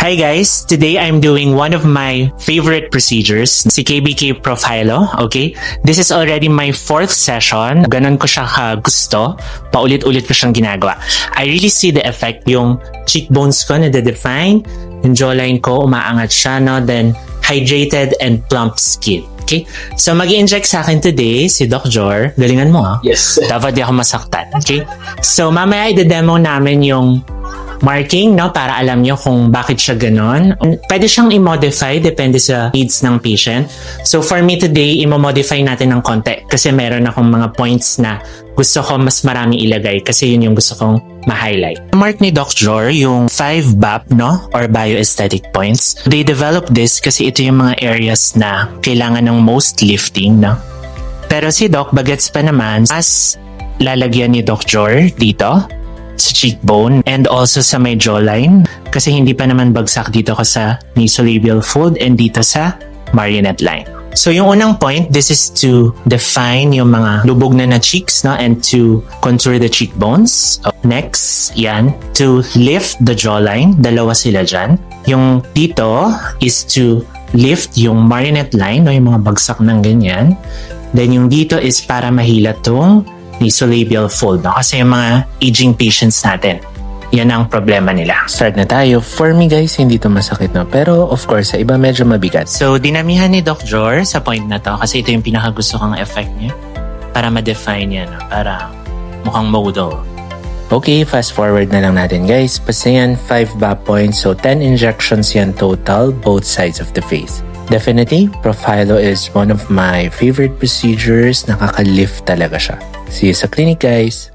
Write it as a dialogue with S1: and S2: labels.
S1: Hi guys! Today I'm doing one of my favorite procedures, si KBK Profilo, okay? This is already my 4th session. Ganon ko siya gusto. Paulit-ulit ko siyang ginagawa. I really see the effect. Yung cheekbones ko na-define, yung jawline ko umaangat siya, no? Then hydrated and plump skin. Okay? So mag-i-inject sa akin today si Doc Jor. Galingan mo ha?
S2: Yes.
S1: Dapat di ako masaktan. Okay? So mamaya i-demo namin yung marking, no, para alam nyo kung bakit siya ganon. Pwede siyang i-modify depende sa needs ng patient. So for me today, i-modify natin ng konti kasi meron akong mga points na gusto ko mas marami ilagay kasi yun yung gusto kong ma-highlight. Mark ni Doc Jor yung 5 BAP, no, or bioaesthetic points. They developed this kasi ito yung mga areas na kailangan ng most lifting, no. Pero si Doc Bagets pa naman, mas lalagyan ni Doc Jor dito sa cheekbone and also sa may jawline kasi hindi pa naman bagsak dito ka sa nasolabial fold and dito sa marionette line. So yung unang point, this is to define yung mga lubog na cheeks, no, and to contour the cheekbones. Next, yan, to lift the jawline. Dalawa sila dyan. Yung dito is to lift yung marionette line, no, yung mga bagsak ng ganyan. Then yung dito is para mahila tong nasolabial fold, no? Kasi yung mga aging patients natin, yan ang problema nila. Start na tayo. For me guys, hindi to masakit, no? Pero of course, sa iba medyo mabigat. So, dinamihan ni Doc Jor sa point na to kasi ito yung pinakagusto kong effect niya para ma-define yan, no? Para mukhang modo. Okay, fast forward na lang natin guys. Basta yan, 5 BAP points. So, 10 injections yan total, both sides of the face. Definitely, Profilo is one of my favorite procedures. Nakaka-lift talaga siya. See you sa clinic guys!